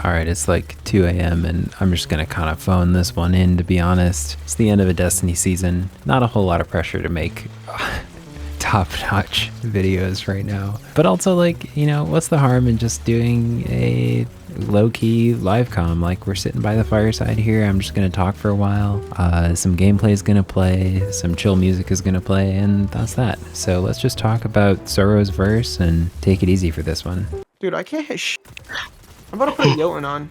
Alright, it's like 2 a.m. and I'm just gonna kind of phone this one in, to be honest. It's the end of a Destiny season. Not a whole lot of pressure to make top-notch videos right now. But also, like, you know, what's the harm in just doing a low-key live comm? Like, we're sitting by the fireside here. I'm just gonna talk for a while. Some gameplay is gonna play, some chill music is gonna play, and that's that. So let's just talk about Sorrow's verse and take it easy for this one. Dude, I can't hit I'm about to put a Jotun on.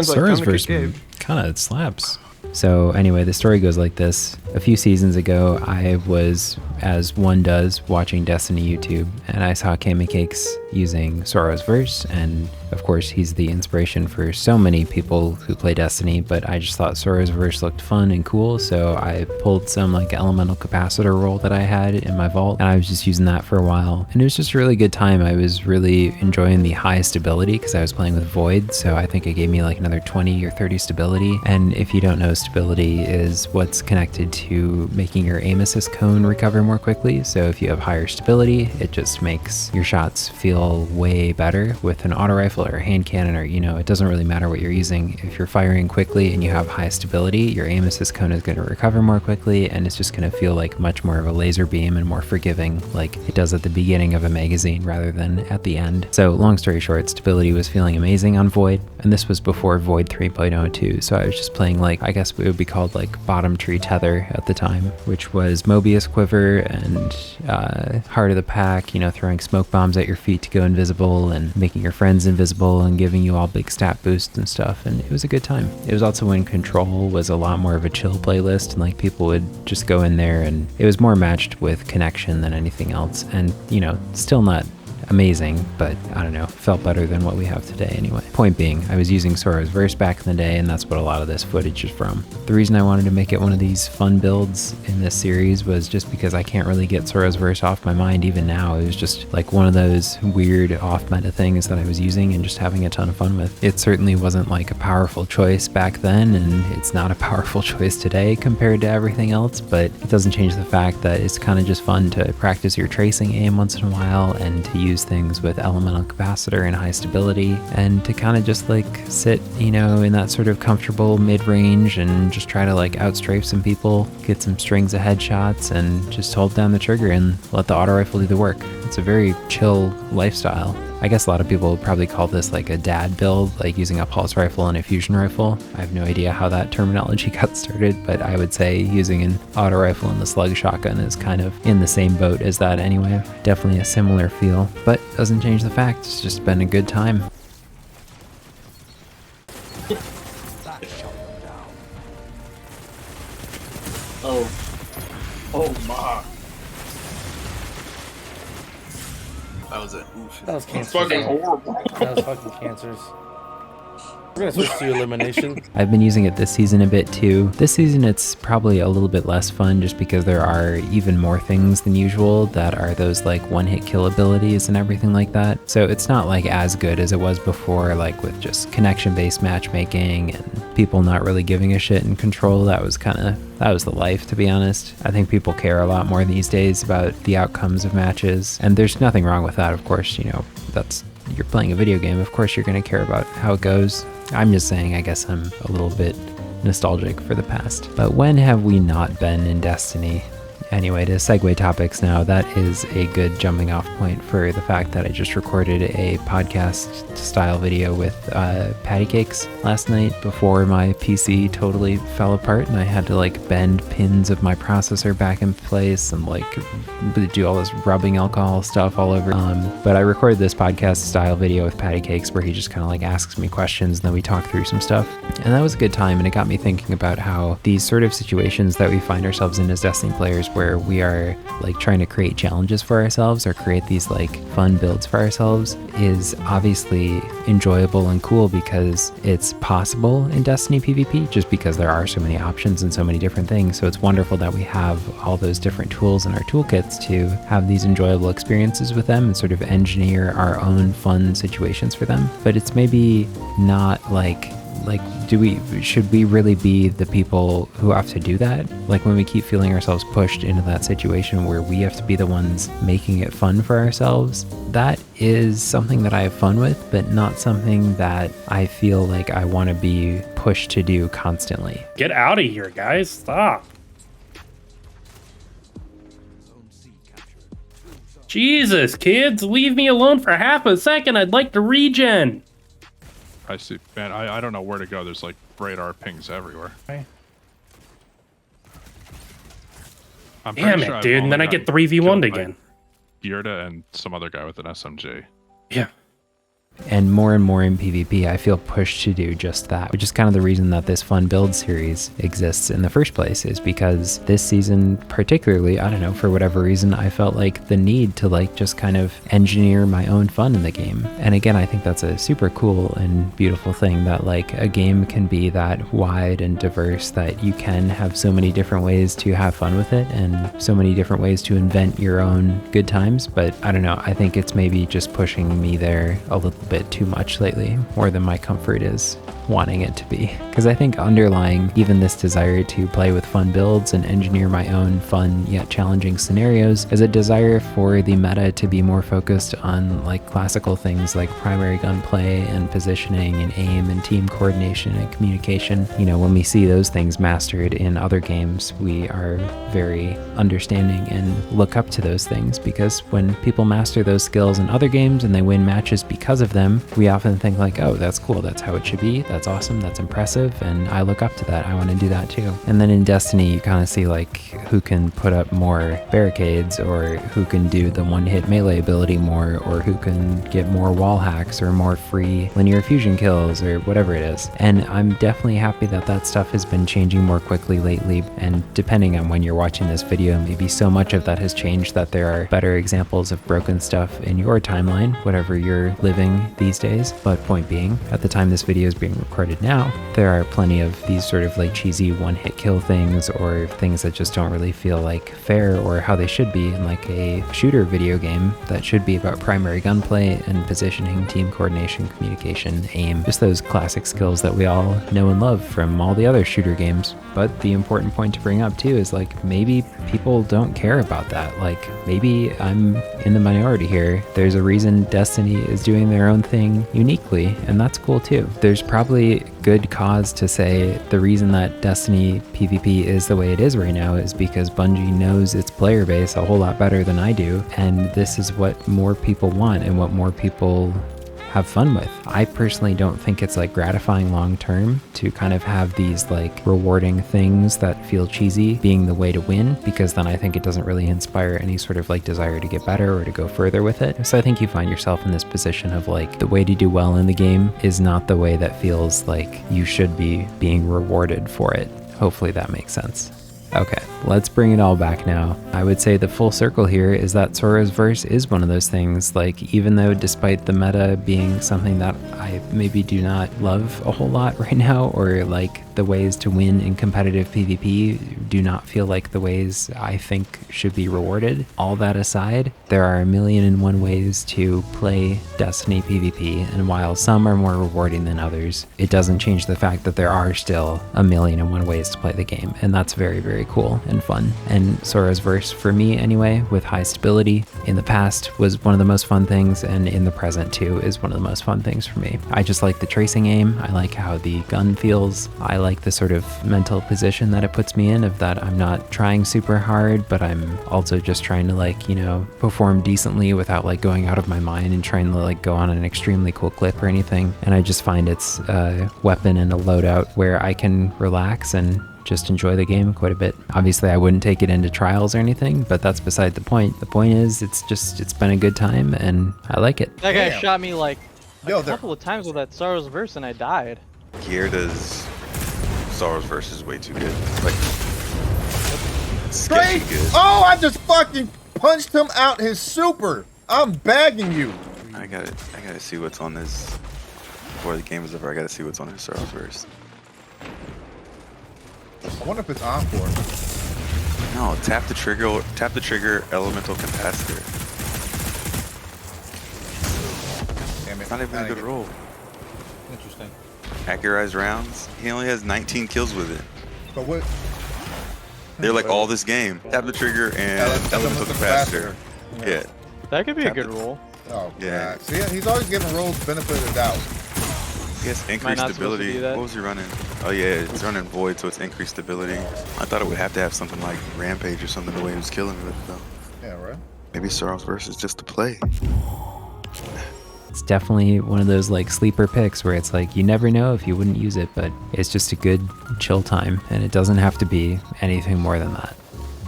Sorrow's verse kind of slaps. So anyway, the story goes like this. A few seasons ago, I was, as one does, watching Destiny YouTube, and I saw Cakes using Sorrow's verse, and of course he's the inspiration for so many people who play Destiny, but I just thought Sorrow's verse looked fun and cool, so I pulled some like elemental capacitor roll that I had in my vault, and I was just using that for a while, and it was just a really good time. I was really enjoying the high stability because I was playing with Void, so I think it gave me like another 20 or 30 stability, and if you don't know, stability is what's connected to making your aim assist cone recover more quickly. So if you have higher stability, it just makes your shots feel way better. With an auto rifle or a hand cannon, or, you know, it doesn't really matter what you're using. If you're firing quickly and you have high stability, your aim assist cone is going to recover more quickly, and it's just going to feel like much more of a laser beam and more forgiving, like it does at the beginning of a magazine rather than at the end. So long story short, stability was feeling amazing on Void, and this was before Void 3.02, so I was just playing, like, I guess it would be called like bottom tree tether at the time, which was Mobius Quiver and Heart of the Pack, you know, throwing smoke bombs at your feet to go invisible and making your friends invisible and giving you all big stat boosts and stuff, and it was a good time. It was also when Control was a lot more of a chill playlist, and like people would just go in there, and it was more matched with connection than anything else, and, you know, still not amazing, but I don't know, felt better than what we have today anyway. Point being, I was using Sorrow's verse back in the day, and that's what a lot of this footage is from. The reason I wanted to make it one of these fun builds in this series was just because I can't really get Sorrow's verse off my mind even now. It was just like one of those weird off-meta things that I was using and just having a ton of fun with. It certainly wasn't like a powerful choice back then, and it's not a powerful choice today compared to everything else, but it doesn't change the fact that it's kind of just fun to practice your tracing aim once in a while, and to use things with elemental capacitor and high stability, and to kind of just like sit, you know, in that sort of comfortable mid-range and just try to like outstrafe some people, get some strings of headshots, and just hold down the trigger and let the auto rifle do the work. It's a very chill lifestyle. I guess a lot of people would probably call this like a dad build, like using a pulse rifle and a fusion rifle. I have no idea how that terminology got started, but I would say using an auto rifle and the slug shotgun is kind of in the same boat as that anyway. Definitely a similar feel, but doesn't change the fact it's just been a good time. Oh my. That was it. Oof. That was cancerous. Fucking horrible. That was fucking cancerous. We're gonna switch to elimination. I've been using it this season a bit too. This season it's probably a little bit less fun just because there are even more things than usual that are those like one-hit kill abilities and everything like that. So it's not like as good as it was before, like with just connection-based matchmaking and people not really giving a shit in Control. That was the life, to be honest. I think people care a lot more these days about the outcomes of matches, and there's nothing wrong with that, of course. You know, you're playing a video game, of course you're going to care about how it goes. I'm just saying, I guess I'm a little bit nostalgic for the past. But when have we not been in Destiny? Anyway, to segue topics now, that is a good jumping off point for the fact that I just recorded a podcast style video with Patty Cakes last night before my PC totally fell apart and I had to like bend pins of my processor back in place and like do all this rubbing alcohol stuff all over. But I recorded this podcast style video with Patty Cakes where he just kind of like asks me questions and then we talk through some stuff. And that was a good time, and it got me thinking about how these sort of situations that we find ourselves in as Destiny players where we are like trying to create challenges for ourselves or create these like fun builds for ourselves is obviously enjoyable and cool because it's possible in Destiny PvP just because there are so many options and so many different things. So it's wonderful that we have all those different tools in our toolkits to have these enjoyable experiences with them and sort of engineer our own fun situations for them. But it's maybe not like Like, should we really be the people who have to do that? Like, when we keep feeling ourselves pushed into that situation where we have to be the ones making it fun for ourselves, that is something that I have fun with, but not something that I feel like I want to be pushed to do constantly. Get out of here, guys. Stop. Jesus, kids, leave me alone for half a second. I'd like to regen. I see, man. I don't know where to go. There's like radar pings everywhere. Damn it, dude. And then I get 3v1'd again. Gjerda and some other guy with an SMG. Yeah. And more in PvP, I feel pushed to do just that, which is kind of the reason that this fun build series exists in the first place, is because this season particularly, I don't know, for whatever reason, I felt like the need to like just kind of engineer my own fun in the game. And again, I think that's a super cool and beautiful thing, that like a game can be that wide and diverse, that you can have so many different ways to have fun with it and so many different ways to invent your own good times. But I don't know, I think it's maybe just pushing me there a little bit too much lately, more than my comfort is wanting it to be. Because I think underlying even this desire to play with fun builds and engineer my own fun yet challenging scenarios is a desire for the meta to be more focused on like classical things like primary gunplay and positioning and aim and team coordination and communication. You know, when we see those things mastered in other games, we are very understanding and look up to those things, because when people master those skills in other games and they win matches because of them, we often think like, oh, that's cool, that's how it should be, that's awesome, that's impressive, and I look up to that, I want to do that too. And then in Destiny, you kind of see like who can put up more barricades, or who can do the one-hit melee ability more, or who can get more wall hacks or more free linear fusion kills or whatever it is. And I'm definitely happy that that stuff has been changing more quickly lately, and depending on when you're watching this video, maybe so much of that has changed that there are better examples of broken stuff in your timeline, whatever you're living these days. But point being, at the time this video is being recorded now, there are plenty of these sort of like cheesy one-hit kill things, or things that just don't really feel like fair or how they should be in like a shooter video game that should be about primary gunplay and positioning, team coordination, communication, aim, just those classic skills that we all know and love from all the other shooter games. But the important point to bring up too is like, maybe people don't care about that. Like, maybe I'm in the minority here. There's a reason Destiny is doing their own thing uniquely, and that's cool too. There's probably good cause to say the reason that Destiny PvP is the way it is right now is because Bungie knows its player base a whole lot better than I do, and this is what more people want and what more people have fun with. I personally don't think it's like gratifying long term to kind of have these like rewarding things that feel cheesy being the way to win, because then I think it doesn't really inspire any sort of like desire to get better or to go further with it. So I think you find yourself in this position of like, the way to do well in the game is not the way that feels like you should be being rewarded for it. Hopefully that makes sense. Okay, let's bring it all back now. I would say the full circle here is that Sora's Verse is one of those things, like, even though despite the meta being something that I maybe do not love a whole lot right now, or like the ways to win in competitive PvP do not feel like the ways I think should be rewarded. All that aside, there are 1,000,001 ways to play Destiny PvP, and while some are more rewarding than others, it doesn't change the fact that there are still 1,000,001 ways to play the game, and that's very, very cool and fun. And Sora's Verse, for me anyway, with high stability, in the past was one of the most fun things, and in the present too is one of the most fun things for me. I just like the tracing aim, I like how the gun feels, I like the sort of mental position that it puts me in, of that I'm not trying super hard, but I'm also just trying to like, you know, perform decently without like going out of my mind and trying to like go on an extremely cool clip or anything. And I just find it's a weapon and a loadout where I can relax and just enjoy the game quite a bit. Obviously I wouldn't take it into trials or anything, but that's beside the point. The point is, it's been a good time and I like it. That guy shot me like a couple of times with that Sora's Verse and I died. Gjerda's Sora's Verse is way too good. Like, Straight! good. Oh, I just fucking punched him out his super. I'm begging you. I gotta see what's on this before the game is over. I gotta see what's on his Sora's Verse. I wonder if it's Encore. No, tap the trigger elemental capacitor. Damn it. It's not even a good roll. Interesting. Accurized rounds. He only has 19 kills with it. But what? They're like all this game. Tap the trigger and elements of the capacitor. Yeah. That could be a good rule. Oh, Yeah. God. See, he's always giving rules benefit of the doubt. Yes, increased stability. What was he running? Oh yeah, it's running void, so it's increased stability. I thought it would have to have something like rampage or something the way he was killing with it though. Yeah, right. Maybe Saros versus just to play. It's definitely one of those like sleeper picks where it's like you never know if you wouldn't use it, but it's just a good chill time, and it doesn't have to be anything more than that.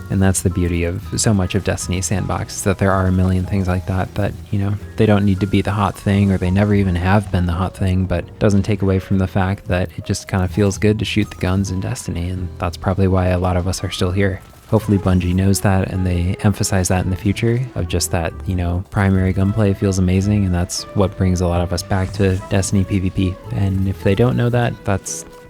And that's the beauty of so much of Destiny Sandbox, is that there are a million things like that, you know, they don't need to be the hot thing, or they never even have been the hot thing, but it doesn't take away from the fact that it just kind of feels good to shoot the guns in Destiny, and that's probably why a lot of us are still here. Hopefully Bungie knows that, and they emphasize that in the future, of just that, you know, primary gunplay feels amazing, and that's what brings a lot of us back to Destiny PvP. And if they don't know that,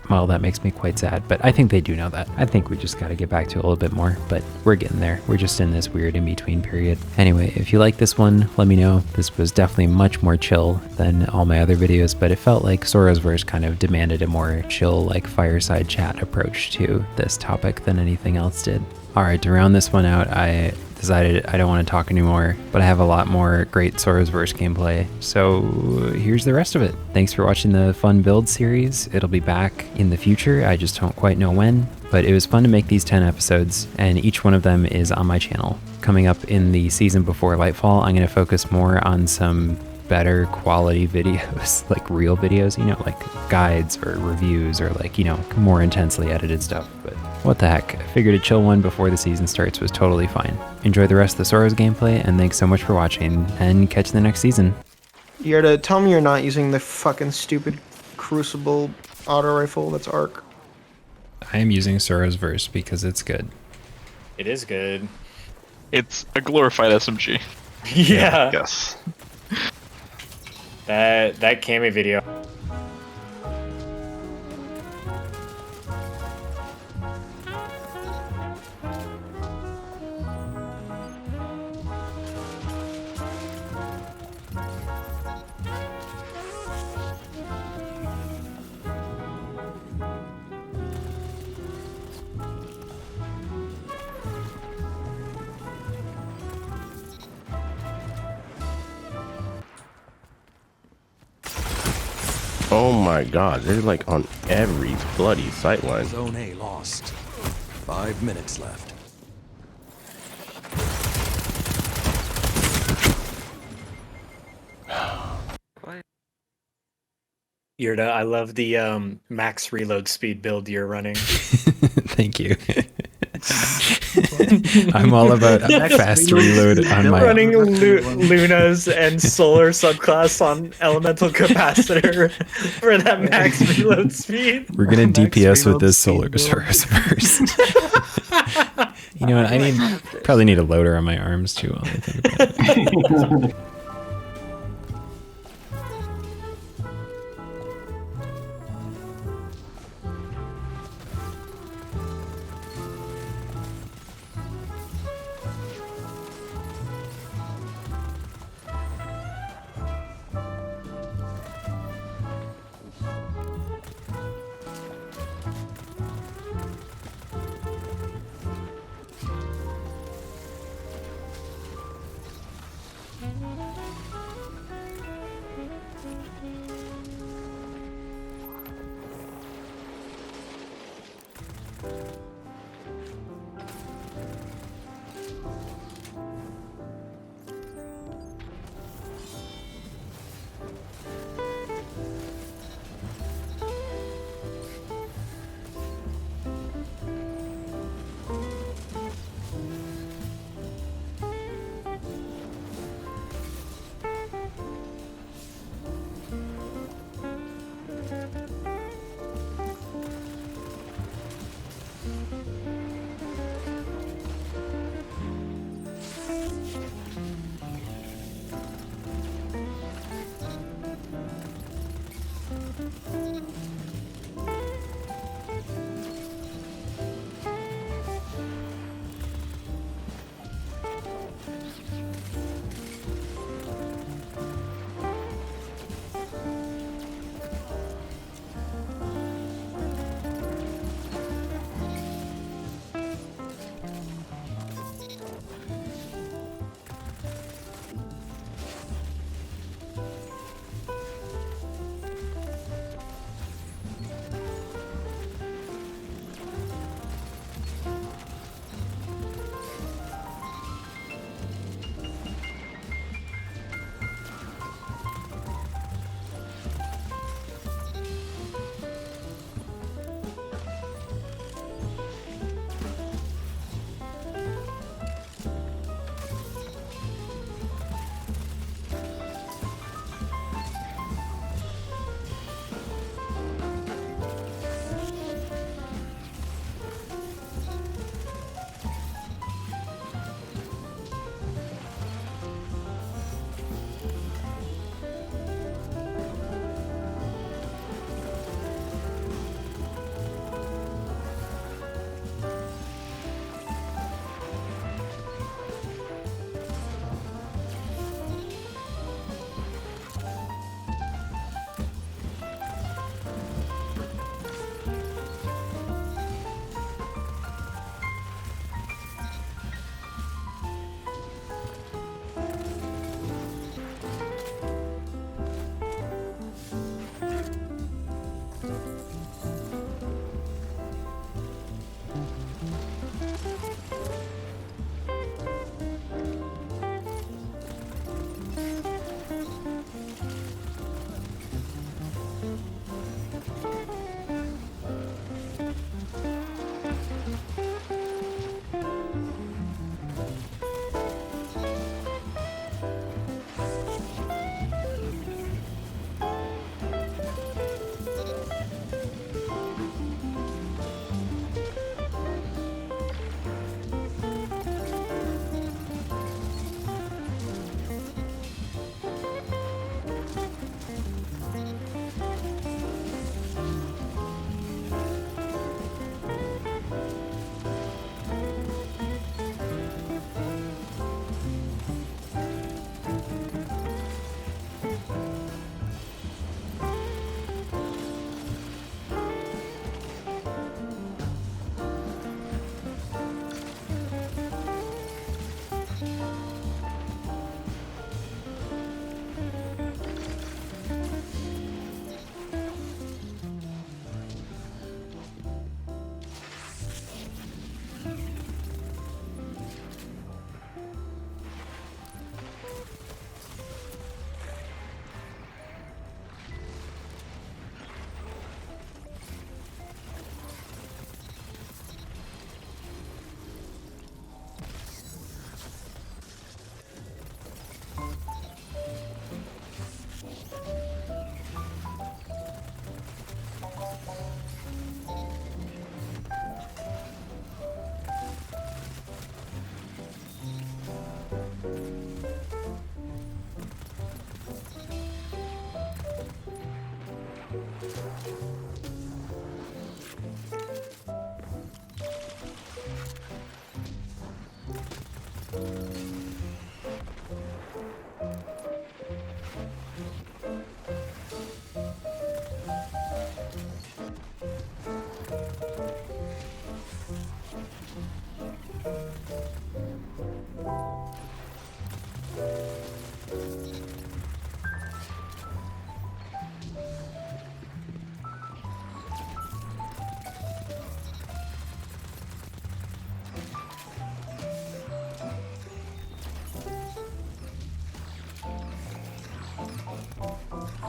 well, that makes me quite sad, but I think they do know that. I think we just gotta get back to it a little bit more, but we're getting there. We're just in this weird in-between period. Anyway, if you like this one, let me know. This was definitely much more chill than all my other videos, but it felt like Sora's Verse kind of demanded a more chill, like fireside chat approach to this topic than anything else did. All right, to round this one out, I decided I don't want to talk anymore, but I have a lot more great Sora's Verse gameplay, so here's the rest of it. Thanks for watching the fun build series. It'll be back in the future, I just don't quite know when, but it was fun to make these 10 episodes, and each one of them is on my channel. Coming up in the season before Lightfall, I'm going to focus more on some better quality videos, like real videos, you know, like guides or reviews or like, you know, more intensely edited stuff, but what the heck, I figured a chill one before the season starts was totally fine. Enjoy the rest of the Sora's gameplay, and thanks so much for watching, and catch you the next season. Gjerda, tell me you're not using the fucking stupid Crucible auto rifle that's ARC. I am using Sora's Verse because it's good. It is good. It's a glorified SMG. Yeah. Yes. That Cammy video. Oh my god, they're like on every bloody sightline. Zone A lost. 5 minutes left. Gjerda, I love the max reload speed build you're running. Thank you. I'm all about fast reload on my running Lunas and Solar subclass on Elemental Capacitor for that max reload speed. We're gonna DPS with this Solar Source first. You know what? I probably need a loader on my arms too. While I think about it. you